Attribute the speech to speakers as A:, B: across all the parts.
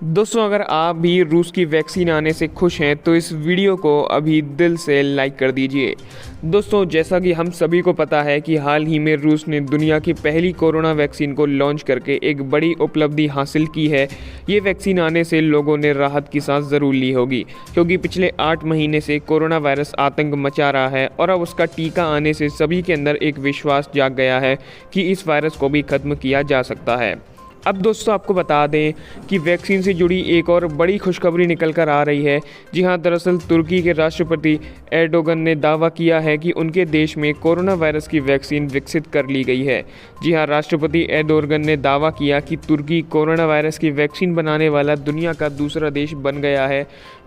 A: दोस्तों, अगर आप भी रूस की वैक्सीन आने से खुश हैं तो इस वीडियो को अभी दिल से लाइक कर दीजिए। दोस्तों, जैसा कि हम सभी को पता है कि हाल ही में रूस ने दुनिया की पहली कोरोना वैक्सीन को लॉन्च करके एक बड़ी उपलब्धि हासिल की है। ये वैक्सीन आने से लोगों ने राहत की सांस ज़रूर ली होगी, क्योंकि पिछले 8 महीने से कोरोना वायरस आतंक मचा रहा है और अब उसका टीका आने से सभी के अंदर एक विश्वास जाग गया है कि इस वायरस को भी खत्म किया जा सकता है। अब दोस्तों, आपको बता दें कि वैक्सीन से जुड़ी एक और बड़ी खुशखबरी निकल कर आ रही है। जी हां, दरअसल तुर्की के राष्ट्रपति एर्डोगन ने दावा किया है कि उनके देश में कोरोना वायरस की वैक्सीन विकसित कर ली गई है। जी हां, राष्ट्रपति एर्डोगन ने दावा किया कि तुर्की कोरोना वायरस की वैक्सीन बनाने वाला दुनिया का दूसरा देश बन गया है।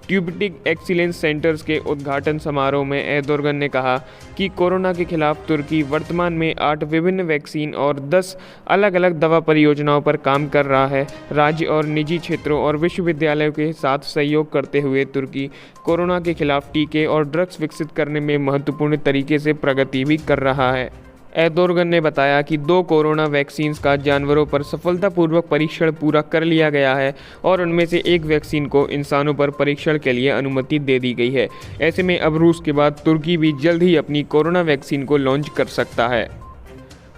A: ट्यूबिटिक एक्सीलेंस सेंटर्स के उद्घाटन समारोह में एर्दोगन ने कहा कि कोरोना के खिलाफ तुर्की वर्तमान में 8 विभिन्न वैक्सीन और 10 अलग अलग दवा परियोजनाओं पर काम कर रहा है। राज्य और निजी क्षेत्रों और विश्वविद्यालयों के साथ सहयोग करते हुए तुर्की कोरोना के खिलाफ टीके और ड्रग्स विकसित करने में महत्वपूर्ण तरीके से प्रगति भी कर रहा है। एर्दोगन ने बताया कि 2 कोरोना वैक्सीन का जानवरों पर सफलतापूर्वक परीक्षण पूरा कर लिया गया है और उनमें से एक वैक्सीन को इंसानों पर परीक्षण के लिए अनुमति दे दी गई है। ऐसे में अब रूस के बाद तुर्की भी जल्द ही अपनी कोरोना वैक्सीन को लॉन्च कर सकता है।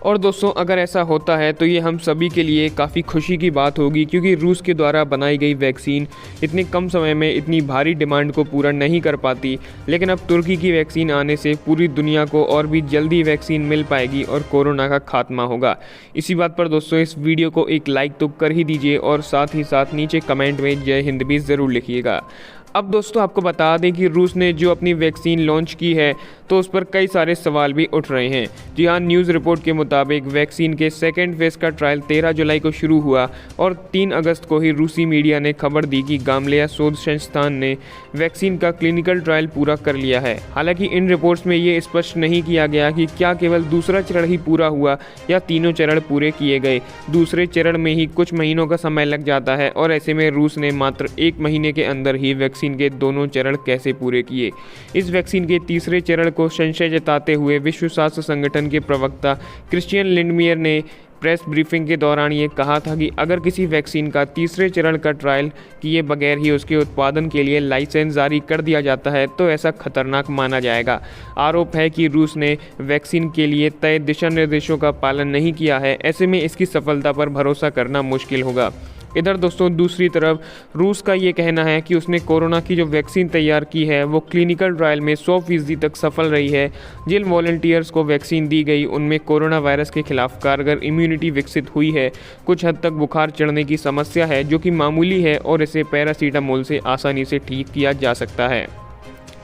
A: और दोस्तों, अगर ऐसा होता है तो ये हम सभी के लिए काफ़ी खुशी की बात होगी, क्योंकि रूस के द्वारा बनाई गई वैक्सीन इतने कम समय में इतनी भारी डिमांड को पूरा नहीं कर पाती। लेकिन अब तुर्की की वैक्सीन आने से पूरी दुनिया को और भी जल्दी वैक्सीन मिल पाएगी और कोरोना का खात्मा होगा। इसी बात पर दोस्तों, इस वीडियो को एक लाइक तो कर ही दीजिए और साथ ही साथ नीचे कमेंट में जय हिंद भी ज़रूर लिखिएगा। अब दोस्तों, आपको बता दें कि रूस ने जो अपनी वैक्सीन लॉन्च की है तो उस पर कई सारे सवाल भी उठ रहे हैं। जी हाँ, न्यूज़ रिपोर्ट के मुताबिक वैक्सीन के सेकेंड फेज़ का ट्रायल 13 जुलाई को शुरू हुआ और 3 अगस्त को ही रूसी मीडिया ने खबर दी कि गामलेया शोध संस्थान ने वैक्सीन का क्लिनिकल ट्रायल पूरा कर लिया है। हालांकि इन रिपोर्ट्स में ये स्पष्ट नहीं किया गया कि क्या केवल दूसरा चरण ही पूरा हुआ या तीनों चरण पूरे किए गए। दूसरे चरण में ही कुछ महीनों का समय लग जाता है और ऐसे में रूस ने मात्र 1 महीने के अंदर ही वैक्सीन के दोनों चरण कैसे पूरे किए। इस वैक्सीन के तीसरे चरण को संशय जताते हुए विश्व स्वास्थ्य संगठन के प्रवक्ता क्रिश्चियन लिंडमियर ने प्रेस ब्रीफिंग के दौरान ये कहा था कि अगर किसी वैक्सीन का तीसरे चरण का ट्रायल किए बगैर ही उसके उत्पादन के लिए लाइसेंस जारी कर दिया जाता है तो ऐसा खतरनाक माना जाएगा। आरोप है कि रूस ने वैक्सीन के लिए तय दिशा निर्देशों का पालन नहीं किया है। ऐसे में इसकी सफलता पर भरोसा करना मुश्किल होगा। इधर दोस्तों, दूसरी तरफ रूस का ये कहना है कि उसने कोरोना की जो वैक्सीन तैयार की है वो क्लिनिकल ट्रायल में 100% तक सफल रही है। जिन वॉलंटियर्स को वैक्सीन दी गई उनमें कोरोना वायरस के खिलाफ कारगर इम्यूनिटी विकसित हुई है। कुछ हद तक बुखार चढ़ने की समस्या है जो कि मामूली है और इसे पैरासीटामोल से आसानी से ठीक किया जा सकता है।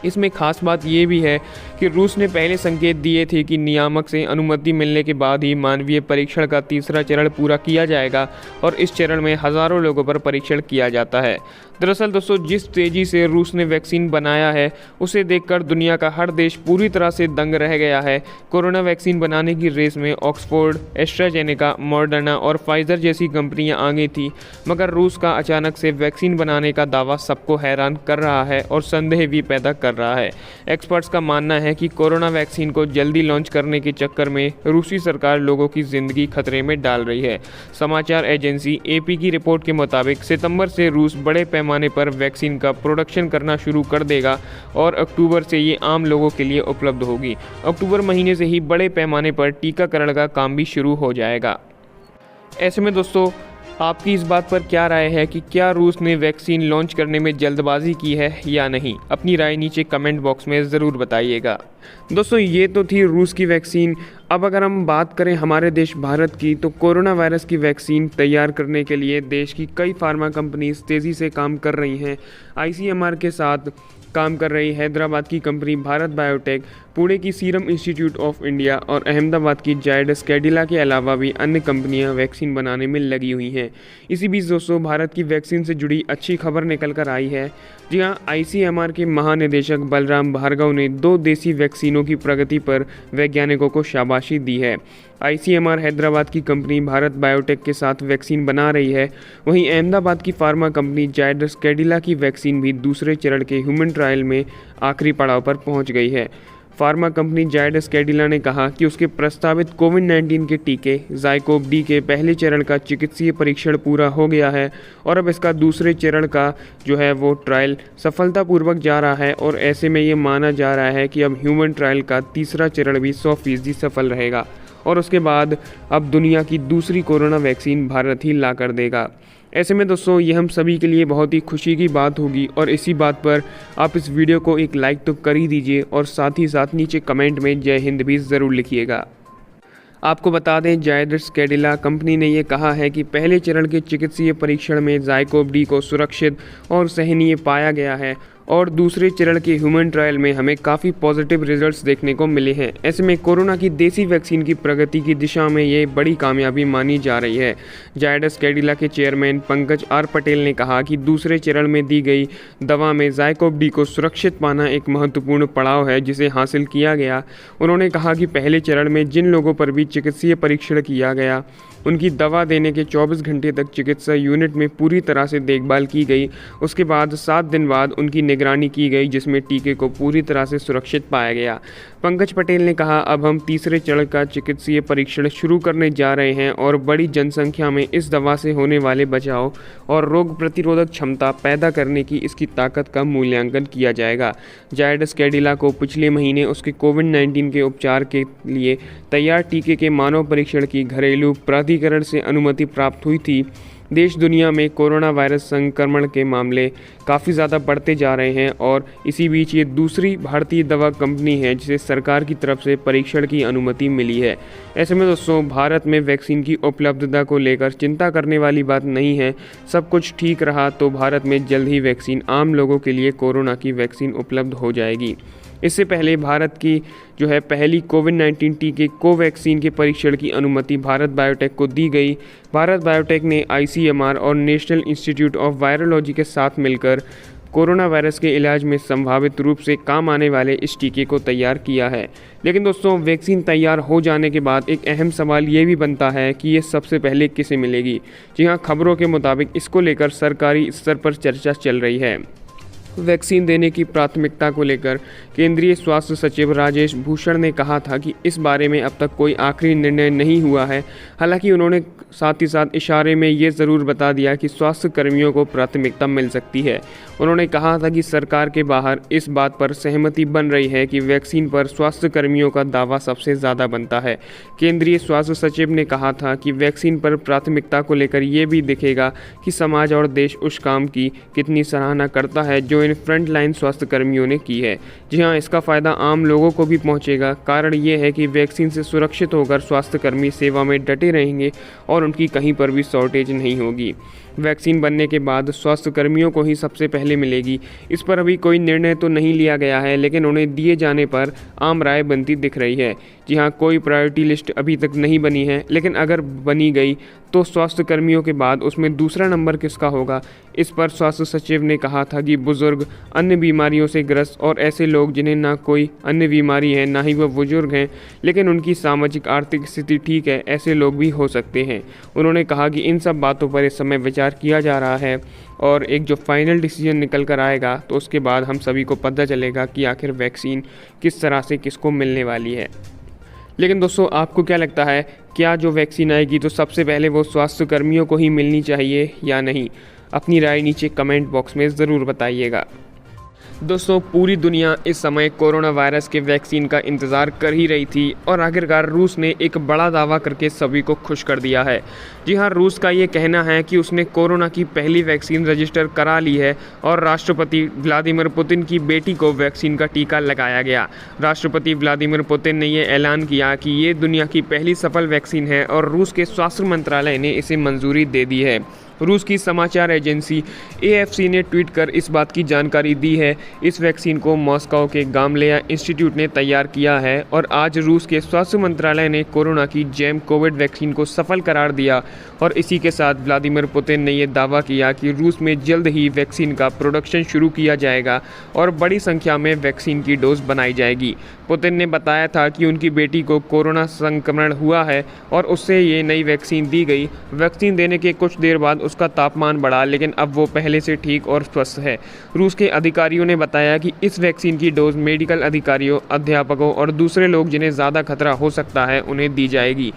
A: इसमें खास बात ये भी है कि रूस ने पहले संकेत दिए थे कि नियामक से अनुमति मिलने के बाद ही मानवीय परीक्षण का तीसरा चरण पूरा किया जाएगा और इस चरण में हज़ारों लोगों पर परीक्षण किया जाता है। दरअसल दोस्तों, जिस तेज़ी से रूस ने वैक्सीन बनाया है उसे देखकर दुनिया का हर देश पूरी तरह से दंग रह गया है। कोरोना वैक्सीन बनाने की रेस में ऑक्सफोर्ड, एस्ट्राजेनेका, मॉडर्ना और फाइजर जैसी कंपनियां आगे थी, मगर रूस का अचानक से वैक्सीन बनाने का दावा सबको हैरान कर रहा है और संदेह भी पैदा कर रहा है। एक्सपर्ट्स का मानना है कि कोरोना वैक्सीन को जल्दी लॉन्च करने के चक्कर में रूसी सरकार लोगों की जिंदगी खतरे में डाल रही है। समाचार एजेंसी एपी की रिपोर्ट के मुताबिक सितंबर से रूस बड़े पैमाने पर वैक्सीन का प्रोडक्शन करना शुरू कर देगा और अक्टूबर से ये आम लोगों के लिए उपलब्ध होगी। अक्टूबर महीने से ही बड़े पैमाने पर टीकाकरण का काम भी शुरू हो जाएगा। ऐसे में दोस्तों, आपकी इस बात पर क्या राय है कि क्या रूस ने वैक्सीन लॉन्च करने में जल्दबाजी की है या नहीं? अपनी राय नीचे कमेंट बॉक्स में ज़रूर बताइएगा। दोस्तों, ये तो थी रूस की वैक्सीन। अब अगर हम बात करें हमारे देश भारत की, तो कोरोना वायरस की वैक्सीन तैयार करने के लिए देश की कई फार्मा कंपनीज तेज़ी से काम कर रही हैं। आईसीएमआर के साथ काम कर रही हैदराबाद की कंपनी भारत बायोटेक, पुणे की सीरम इंस्टीट्यूट ऑफ इंडिया और अहमदाबाद की जायडस कैडिला के अलावा भी अन्य कंपनियां वैक्सीन बनाने में लगी हुई हैं। इसी बीच दोस्तों, भारत की वैक्सीन से जुड़ी अच्छी खबर निकल कर आई है। जी हां, आईसीएमआर के महानिदेशक बलराम भार्गव ने 2 देसी वैक्सीनों की प्रगति पर वैज्ञानिकों को शाबाशी दी है। आईसीएमआर हैदराबाद की कंपनी भारत बायोटेक के साथ वैक्सीन बना रही है। वहीं अहमदाबाद की फार्मा कंपनी जायडस कैडिला की वैक्सीन भी दूसरे चरण के ह्यूमन ट्रायल में आखिरी पड़ाव पर पहुंच गई है। फार्मा कंपनी जायडस कैडिला ने कहा कि उसके प्रस्तावित कोविड-19 के टीके ज़ाइकोव डी के पहले चरण का चिकित्सीय परीक्षण पूरा हो गया है और अब इसका दूसरे चरण का जो है वो ट्रायल सफलतापूर्वक जा रहा है और ऐसे में ये माना जा रहा है कि अब ह्यूमन ट्रायल का तीसरा चरण भी 100% सफल रहेगा और उसके बाद अब दुनिया की दूसरी कोरोना वैक्सीन भारत ही ला कर देगा। ऐसे में दोस्तों ये हम सभी के लिए बहुत ही खुशी की बात होगी और इसी बात पर आप इस वीडियो को एक लाइक तो कर ही दीजिए और साथ ही साथ नीचे कमेंट में जय हिंद भी ज़रूर लिखिएगा। आपको बता दें जायडस कैडिला कंपनी ने ये कहा है कि पहले चरण के चिकित्सीय परीक्षण में ज़ाइकोव डी को सुरक्षित और सहनीय पाया गया है और दूसरे चरण के ह्यूमन ट्रायल में हमें काफ़ी पॉजिटिव रिजल्ट्स देखने को मिले हैं। ऐसे में कोरोना की देसी वैक्सीन की प्रगति की दिशा में ये बड़ी कामयाबी मानी जा रही है। जायडस कैडिला के चेयरमैन पंकज आर पटेल ने कहा कि दूसरे चरण में दी गई दवा में ज़ाइकोव डी को सुरक्षित पाना एक महत्वपूर्ण पड़ाव है जिसे हासिल किया गया। उन्होंने कहा कि पहले चरण में जिन लोगों पर भी चिकित्सीय परीक्षण किया गया उनकी दवा देने के 24 घंटे तक चिकित्सा यूनिट में पूरी तरह से देखभाल की गई। उसके बाद 7 दिन बाद उनकी निगरानी की गई जिसमें टीके को पूरी तरह से सुरक्षित पाया गया। पंकज पटेल ने कहा अब हम तीसरे चरण का चिकित्सीय परीक्षण शुरू करने जा रहे हैं और बड़ी जनसंख्या में इस दवा से होने वाले बचाव और रोग प्रतिरोधक क्षमता पैदा करने की इसकी ताकत का मूल्यांकन किया जाएगा। जायडस कैडिला को पिछले महीने उसके कोविड-19 के उपचार के लिए तैयार टीके के मानव परीक्षण की घरेलू प्राधिकरण से अनुमति प्राप्त हुई थी। देश दुनिया में कोरोना वायरस संक्रमण के मामले काफ़ी ज़्यादा बढ़ते जा रहे हैं और इसी बीच ये दूसरी भारतीय दवा कंपनी है जिसे सरकार की तरफ से परीक्षण की अनुमति मिली है। ऐसे में दोस्तों भारत में वैक्सीन की उपलब्धता को लेकर चिंता करने वाली बात नहीं है। सब कुछ ठीक रहा तो भारत में जल्द ही वैक्सीन आम लोगों के लिए कोरोना की वैक्सीन उपलब्ध हो जाएगी। इससे पहले भारत की जो है पहली कोविड-19 टीके कोवैक्सीन के परीक्षण की अनुमति भारत बायोटेक को दी गई। भारत बायोटेक ने आईसीएमआर और नेशनल इंस्टीट्यूट ऑफ वायरोलॉजी के साथ मिलकर कोरोना वायरस के इलाज में संभावित रूप से काम आने वाले इस टीके को तैयार किया है। लेकिन दोस्तों वैक्सीन तैयार हो जाने के बाद एक अहम सवाल ये भी बनता है कि ये सबसे पहले किसे मिलेगी। जी हाँ, खबरों के मुताबिक इसको लेकर सरकारी स्तर पर चर्चा चल रही है। वैक्सीन देने की प्राथमिकता को लेकर केंद्रीय स्वास्थ्य सचिव राजेश भूषण ने कहा था कि इस बारे में अब तक कोई आखिरी निर्णय नहीं हुआ है। हालांकि उन्होंने साथ ही साथ इशारे में ये ज़रूर बता दिया कि स्वास्थ्य कर्मियों को प्राथमिकता मिल सकती है। उन्होंने कहा था कि सरकार के बाहर इस बात पर सहमति बन रही है कि वैक्सीन पर स्वास्थ्य कर्मियों का दावा सबसे ज़्यादा बनता है। केंद्रीय स्वास्थ्य सचिव ने कहा था कि वैक्सीन पर प्राथमिकता को लेकर ये भी दिखेगा कि समाज और देश उस काम की कितनी सराहना करता है जो इन फ्रंटलाइन स्वास्थ्य कर्मियों ने की है। जी हाँ, इसका फ़ायदा आम लोगों को भी पहुंचेगा। कारण ये है कि वैक्सीन से सुरक्षित होकर स्वास्थ्यकर्मी सेवा में डटे रहेंगे और उनकी कहीं पर भी शॉर्टेज नहीं होगी। वैक्सीन बनने के बाद स्वास्थ्य कर्मियों को ही सबसे पहले मिलेगी। इस पर अभी कोई निर्णय तो नहीं लिया गया है लेकिन उन्हें दिए जाने पर आम राय बनती दिख रही है। जी हाँ, कोई प्रायोरिटी लिस्ट अभी तक नहीं बनी है लेकिन अगर बनी गई तो स्वास्थ्य कर्मियों के बाद उसमें दूसरा नंबर किसका होगा। इस पर स्वास्थ्य सचिव ने कहा था कि बुजुर्ग, अन्य बीमारियों से ग्रस्त और ऐसे लोग जिन्हें ना कोई अन्य बीमारी है ना ही वह बुजुर्ग हैं लेकिन उनकी सामाजिक आर्थिक स्थिति ठीक है, ऐसे लोग भी हो सकते हैं। उन्होंने कहा कि इन सब बातों पर इस समय विचार किया जा रहा है और एक जो फाइनल डिसीजन निकल कर आएगा तो उसके बाद हम सभी को पता चलेगा कि आखिर वैक्सीन किस तरह से किसको मिलने वाली है। लेकिन दोस्तों आपको क्या लगता है, क्या जो वैक्सीन आएगी तो सबसे पहले वो स्वास्थ्य कर्मियों को ही मिलनी चाहिए या नहीं? अपनी राय नीचे कमेंट बॉक्स में ज़रूर बताइएगा। दोस्तों पूरी दुनिया इस समय कोरोना वायरस के वैक्सीन का इंतज़ार कर ही रही थी और आखिरकार रूस ने एक बड़ा दावा करके सभी को खुश कर दिया है। जी हाँ, रूस का ये कहना है कि उसने कोरोना की पहली वैक्सीन रजिस्टर करा ली है और राष्ट्रपति व्लादिमीर पुतिन की बेटी को वैक्सीन का टीका लगाया गया। राष्ट्रपति व्लादिमीर पुतिन ने ये ऐलान किया कि ये दुनिया की पहली सफल वैक्सीन है और रूस के स्वास्थ्य मंत्रालय ने इसे मंजूरी दे दी है। रूस की समाचार एजेंसी AFC ने ट्वीट कर इस बात की जानकारी दी है। इस वैक्सीन को मॉस्को के गामलेया इंस्टीट्यूट ने तैयार किया है और आज रूस के स्वास्थ्य मंत्रालय ने कोरोना की जेम कोविड वैक्सीन को सफल करार दिया और इसी के साथ व्लादिमीर पुतिन ने यह दावा किया कि रूस में जल्द ही वैक्सीन का प्रोडक्शन शुरू किया जाएगा और बड़ी संख्या में वैक्सीन की डोज बनाई जाएगी। पुतिन ने बताया था कि उनकी बेटी को कोरोना संक्रमण हुआ है और उससे ये नई वैक्सीन दी गई। वैक्सीन देने के कुछ देर बाद उसका तापमान बढ़ा, लेकिन अब वो पहले से ठीक और स्वस्थ है। रूस के अधिकारियों ने बताया कि इस वैक्सीन की डोज मेडिकल अधिकारियों, अध्यापकों और दूसरे लोग जिन्हें ज़्यादा खतरा हो सकता है उन्हें दी जाएगी।